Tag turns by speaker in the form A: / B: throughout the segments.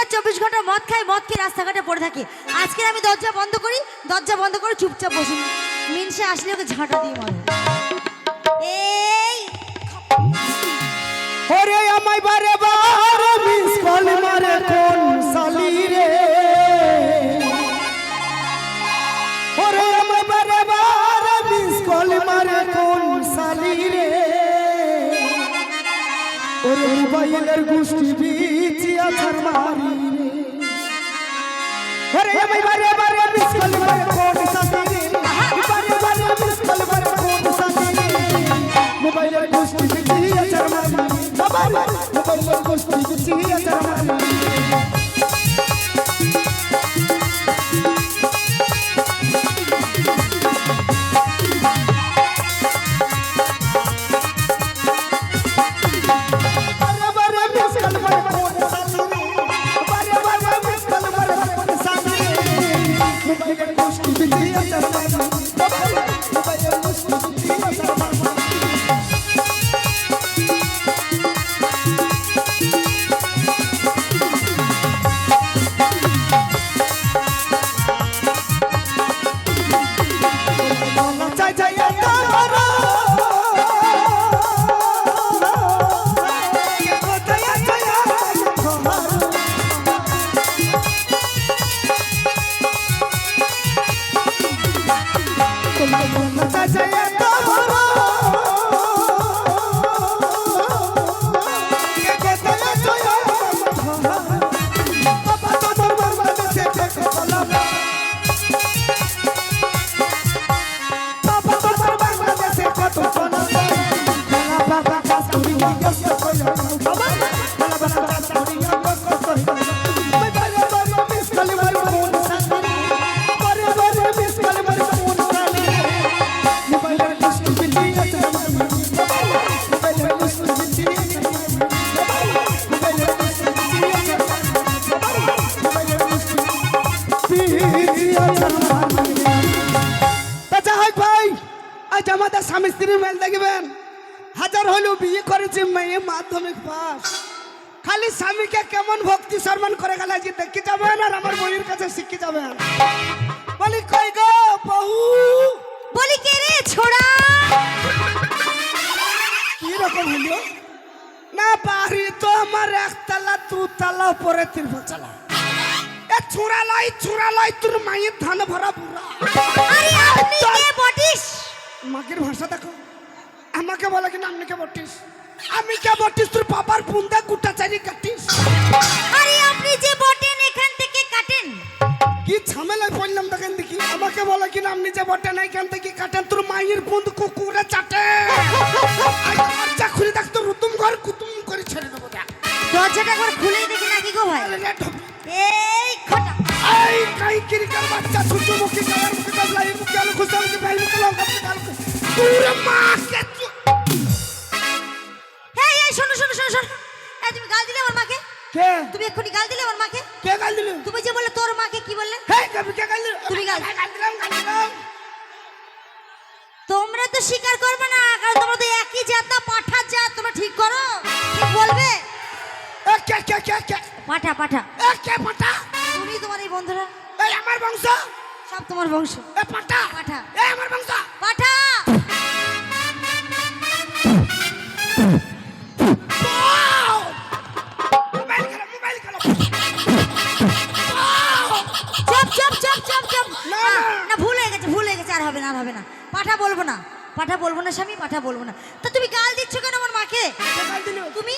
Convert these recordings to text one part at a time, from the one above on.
A: আর 24 ঘন্টা মদ খাই, মদ খেয়ে রাস্তাঘাটে পড়ে থাকি। আজকে আমি দরজা বন্ধ করে চুপচাপ বসি। মিনসে আসলে ওকে ঝাঁটা দিয়ে মারো। এই
B: ওরে আমায় বারে বারে মিস কল মারে কোন সালি রে, ওরে আমায় বারে বারে মিস কল মারে কোন সালি রে, ওরে মোবাইলের গুষ্টি বিচিয়া ছাড় মারি রে, ওরে আমায় বারে বারে মিস কল মারে কোন সালি রে, বারে বারে মিস কল মারে কোন সালি রে, মোবাইলের গুষ্টি বিচিয়া ছাড় মারি রে, মোবাইলের গুষ্টি বিচিয়া ছাড় মারি রে। আমাদের স্বামী স্ত্রীর মেল দেখবেন, হাজার হলেও বিয়ে করেছে মেয়ে মাধ্যমিক পাস, খালি স্বামীকে কেমন ভক্তি সম্মান করে গেল যে দেখে যাবেন আর আমার বইয়ের কাছে শিখে যাবেন। বলি কই গো বহু,
A: বলি কে রে ছোড়া,
B: কি রকম হলো না পারি তো আমার একতলা দুতলা উপরে তিরপল চালা, এ ছোড়া লাই তোর মায়ের ধান ভরা বুড়া।
A: আরে আপনি কে বটিস?
B: মাকের ভাষা দেখো, আমাকে বলে কিনা আপনি কে বটিস, আমি কে বটিস তোর বাবার বুন্দা গুটা চারি কাটিস।
A: আরে আপনি যে বটেন এখান থেকে কাটেন।
B: কি ঝামেলায় পড়লাম দেখেন দেখি, আমাকে বলে কিনা আপনি যে বটেন এখান থেকে কাটেন তোর মায়ের বুন্দ কুকুরে চাটে। দরজা খুলে দেখ তোর রুতুম ঘর কুতুম করে ছেড়ে দেবো। দেখ
A: দরজাটা একবার খুলেই দেখি নাকি গো ভাই। এই খটা
B: এই কাই কিরিকার বাচ্চা সূর্যমুখী কালার মুখে কাবলাই মুখে আলো খুশাল के भाई মুখে লঙ্কা মুখে ডাল পুরো মাকে।
A: এই শোনো এই তুমি গাল দিলে আমার মাকে।
B: কে
A: তুমি এক্ষুনি গাল দিলে আমার মাকে।
B: কে গাল দিল?
A: তুমি যে বললে তোর মাকে কি বললে?
B: হেই কবি কে গাল দিল?
A: তুমি গাল
B: দিলাম।
A: তোমরা তো স্বীকার করবে না, কারণ তোমরা তো একই জাত না, পাঠা জাত। তোমরা ঠিক করো, ঠিক বলবে।
B: এ কে
A: পাঠা
B: এ কে পাটা?
A: তুমি তোমার এই বন্ধুরা
B: এই আমার বংশ,
A: সব তোমার বংশ।
B: এ পাটা
A: পাঠা
B: এই আমার বংশ
A: পাঠা।
B: মোবাইল খেলো
A: চুপ।
B: না
A: না ভুল হয়ে গেছে আর হবে না। পাঠা বলবো না স্বামী, পাঠা বলবো না। তো তুমি গাল দিচ্ছ কেন আমার মাকে?
B: কে গাল দিল?
A: তুমি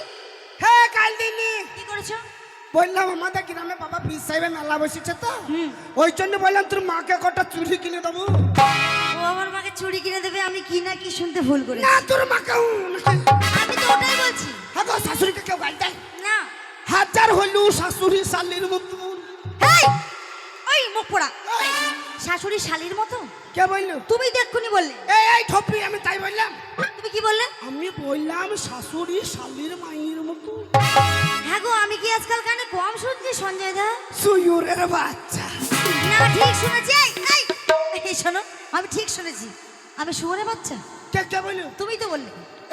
B: হে গাল দিনি
A: কি করেছো?
B: বললাম আমাদের গ্রামে বাবা পীর সাহেবের মেলা বসেছে তো, ওই জন্য বললাম তোর মাকে কটা চুড়ি কিনে দেবো।
A: ও আমার মাকে চুড়ি কিনে দেবে? আমি কি না কি শুনতে ভুল করেছি।
B: না তোর মাকে
A: আমি তো ওটাই বলছি।
B: হ্যাঁ গো, শাশুড়িকে কেউ গাল দেয়
A: না।
B: হাজার হলেও শাশুড়ি শালির মতো।
A: এই ওই মুখ পোড়া, শাশুড়ি শালির মতো
B: কে বললো?
A: তুমি তো এক্ষুনি বললে।
B: এই ঠপি, আমি তাই বললাম।
A: তুমি কি বললে?
B: আমি বললাম শাশুড়ি শালির মায়ের মতো।
A: হ্যাঁ গো, আমি কি আজকাল কানে কম শুনছি সঞ্জয় দা?
B: সুয়ুরের বাচ্চা।
A: না ঠিক শুনেছি। এই শোনো, আমি ঠিক শুনেছি। আমি শুয়োরের বাচ্চা?
B: কে বললো?
A: তুমি তো বললে।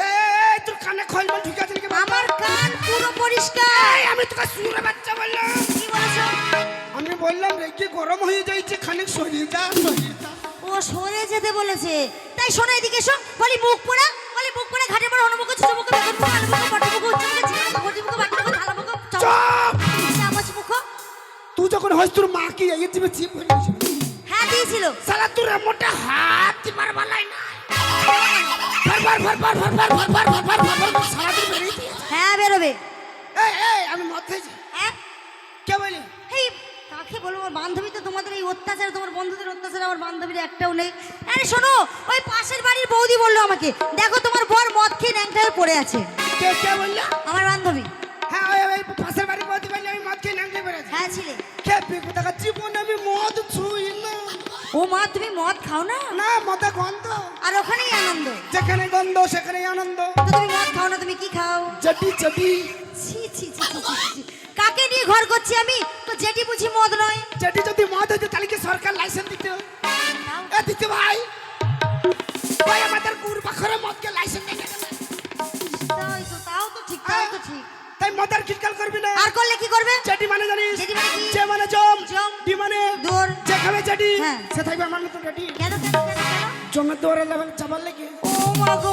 B: এই তোর কানে খলমল ঠিক আছে নাকি?
A: আমার কান পুরো পরিষ্কার।
B: আমি তোকে সুয়ুরের বাচ্চা বললাম।
A: কি
B: বললাম রেগে গরম হয়ে যাইছে খানিক সরিয়ে যা
A: ও সরে যেতে বলেছে তাই শোনো এদিকে এসো বলি মুখ পোড়া ঘাটে পড়া অনুমুখ ছোট মুখ বেগুন মুখ আলু মুখ পটল মুখ উচ্চ মুখ চিনি মুখ ঘটি মুখ বাকি মুখ থালা মুখ
B: চুপ
A: চামচ মুখ
B: তুই যখন হস তোর মা কি এই জিবে চিপ হয়ে গেছে
A: হ্যাঁ দিয়েছিল
B: সালা তোর মোটা হাত দিবার বালাই না ভর সালা তুই বেরিয়ে দিয়ে
A: হ্যাঁ বেরোবে
B: এই আমি মদ খাইছি
A: হ্যাঁ
B: কে বলি
A: এই কাকে বলবো আমার বান্ধবী তো তোমাদের এই অত্যাচার তোমার বন্ধুদের অত্যাচার আমার বান্ধবীর একটাও নেই আরে শোনো ওই পাশের বাড়ির বৌদি বললো আমাকে দেখো তোমার বর মদ খেয়ে ন্যাংটা হয়ে পড়ে আছে
B: কে বললা
A: আমার বান্ধবী
B: হ্যাঁ ওই পাশের বাড়ি বলতে বললে আমি মদ খেয়ে নামতে পেরেছি
A: হ্যাঁ ছিলে
B: কে বিপদ টাকা জীবন আমি মদ ছুই না
A: ও মা তুমি মদ খাও না
B: না মদে গন্ধ
A: আর ওখানেই আনন্দ
B: যেখানে গন্ধ সেখানেই আনন্দ
A: তো তুমি মদ খাও না তুমি কি খাও
B: চটি চটি
A: ছি ছি ছি ছি, ছি, ছি। কাকে নিয়ে ঘর করছি আমি তো যেটি বুঝি মদ নয়
B: চটি যদি মদ হইতে তাহলে কি সরকার লাইসেন্স দিতে
A: দাও।
B: এ দিতে ভাই ভাই আমাদের গুড় পাখরে মদকে লাইসেন্স দিতে
A: তাও তো ঠিক তাও তো ঠিক
B: তাই মদের খিটকাল করবি না
A: আর করলে কি করবে
B: চটি মানে জানিস
A: যেটি মানে কি?
B: যে মানে জম
A: জম।
B: ডি মানে
A: দৌড়।
B: যে খাবে চটি
A: হ্যাঁ।
B: সে থাকবে আমার মতো চটি
A: কেন কেন কেন কেন
B: জমের দৌড়ে লেভেল চাপার লেগে
A: ও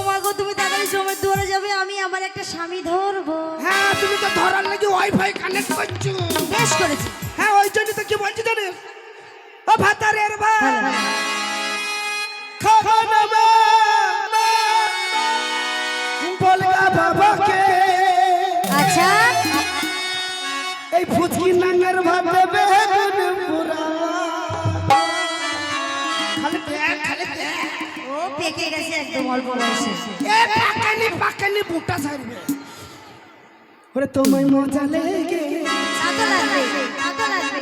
A: মা গো তুমি তাড়াতাড়ি সময় দৌড়ে যাবে আমি আমার একটা স্বামী ধরবো
B: হ্যাঁ তুমি তো ধরার লাগি ওয়াইফাই কানেক্ট করছো
A: বেশ করেছি
B: হ্যাঁ ওই জন্য তো কি বলছি জানিস ও ভাতারের ভাই
A: ভালো, ভালো।
B: খাখানা মা বলগা বাবাকে
A: আচ্ছা
B: এই ফুচকি নাঙ্গের ভাত দেবে পুরা খালি দেখ
A: ও পেকে গেছে একদম অল্প বয়সে
B: এ পাকানি বুটা ছাড়বে ওরে তোমায় মজা লেগে
A: তা তো লাগবে তা তো লাগবে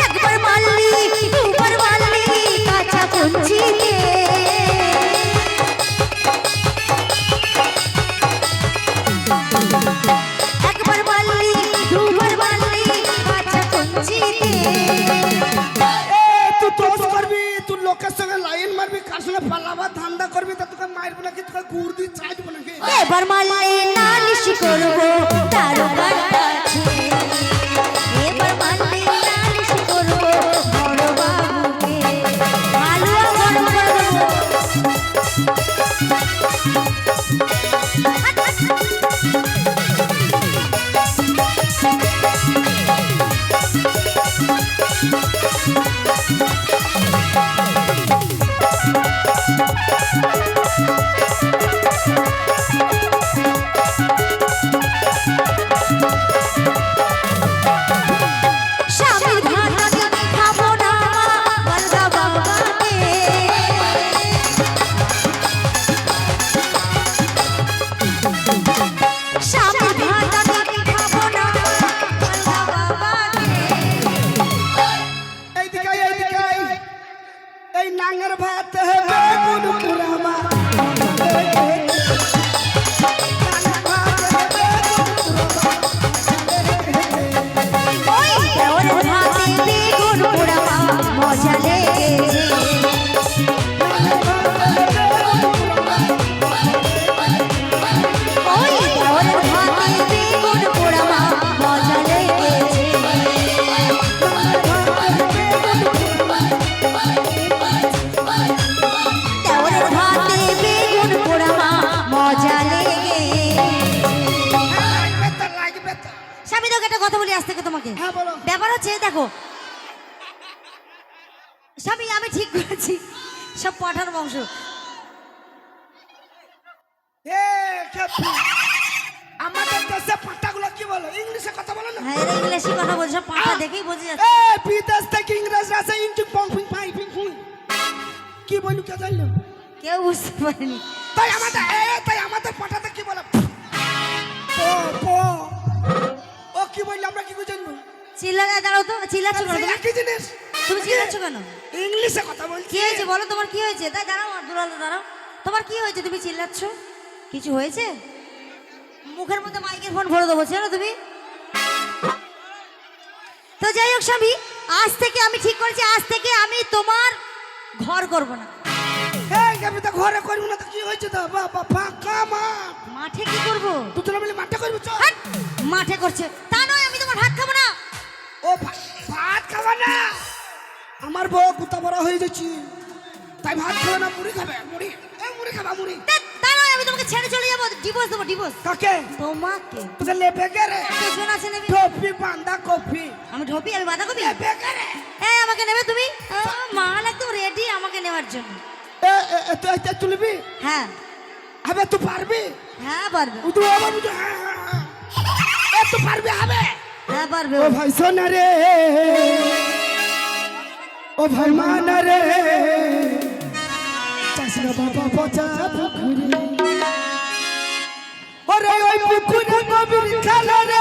A: একবার মারলি দুবার মারলি কাঁচা কুঞ্চি একবার মারলি দুবার মারলি কাঁচা কুঞ্চি
B: তুই দোষ করবি তুই লোকের সঙ্গে লাইন মারবি কার সঙ্গে পালাবা ধান্দা করবি তা তোকে মারবো নাকি তোকে গুড় দিয়ে চাইবো নাকি
A: এবার মারলে নালিশ করবো তারকার কাছে এবার মারলে নালিশ করবো বড় বাবুকে হালুয়া গরম করবো স্বামীর ভাত আমি খাবো না বলগা বাবাকে স্বামীর ভাত আমি খাবো না বলগা বাবাকে
B: এইদিকে এই নাঙ্গের ভাত হবে গুড় পুরাবা
A: ওই ওর ভাতে বেগুন পোড়া মজা লেগেছে ওই ওর ভাতে বেগুন পোড়া মজা লেগেছে ওর ভাতে বেগুন পোড়া মজা লেগেছে
B: লাগবে তো
A: স্বামী তোকে একটা কথা বলি আজ থেকে তোমাকে
B: হ্যাঁ বলো
A: ব্যাপার হচ্ছে দেখো স্বামী আমি ঠিক করেছি সব পাঠার বংশ
B: এ খেপি আমাদের দেশে পাটাগুলো কি বলো ইংলিশে কথা বলো না
A: হ্যাঁ এরা ইংলিশে কথা বলছে সব পাঠা দেখেই বোঝা যাচ্ছে
B: এ বিদেশ থেকে ইংরেজরা আছে ইঞ্চি পং পিং পাই পিং হুই কি বলু কে জানলো
A: কেউ বুঝতে পারেনি
B: তাই আমাদের পাটাতে কি বলে পো পো ও কি বললো আমরা কি করে জানবো
A: চিল্লা দাঁড়াও তো চিল্লাচ্ছ কেন তুমি?
B: একই জিনিস
A: তুমি চিল্লাচ্ছ কেন
B: ইংলিশে কথা বলছি
A: কি হয়েছে বলো তোমার কি হয়েছে তাই দাঁড়াও আর দূরালো দাঁড়াও তোমার কি হয়েছে তুমি চিল্লাচ্ছ কিছু হয়েছে মুখের মধ্যে মাইকের ফোন ভরে দেবো, চেনো তুমি? তো যাই হোক স্বামী, আজ থেকে আমি ঠিক করেছি, আজ থেকে আমি তোমার ঘর করব না।
B: এই আমি তো ঘরে করবো না, তো কি হয়েছে? তো বাবা ফাঁকা মাঠ,
A: মাঠে কি করব?
B: দুজনে মিলে মাঠে করবো। চল।
A: হাট! মাঠে করছে তা নয়, আমি তোমার ভাত খাবো না।
B: ও ভাত খাবা না? আমার বউ গুতা বড় হয়ে যাচ্ছি, তাই ভাত খাবে না, মুড়ি খাবে। মুড়ি, এই মুড়ি খাবা, মুড়ি।
A: তা নয়, আমি তোমাকে ছেড়ে চলে যাবো, ডিভোর্স দেবো, ডিভোর্স।
B: কাকে?
A: তোমাকে।
B: তোকে লেবে গে রে।
A: দুজন আছে নেবে।
B: টপি বাঁধা কফি
A: আমি ঢোপি, আমি বাঁধাকপি।
B: লেবে গে রে।
A: এই আমাকে নেবে তুমি? মাল একদম রেডি আমাকে নেওয়ার জন্য।
B: তুই তুলবি?
A: হ্যাঁ
B: হবে, তুই পারবি?
A: হ্যাঁ পারবে,
B: তুই আবার বুঝো, হ্যাঁ হ্যাঁ হ্যাঁ। তুই পারবি? হবে।
A: হ্যাঁ পারবে।
B: ও ভাই সোনা রে, ও ভাই মানা রে, চাষরা বাবা পচা পুকুরি, ওরে ওই পুকুরে নবীর খেলা রে,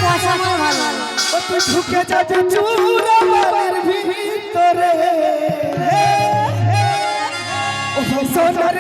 A: পয়সা আমার ভালো।
B: ও তুই ঢুকে যা চুরা বাবার ভিতরে, ও ভাই সোনা রে।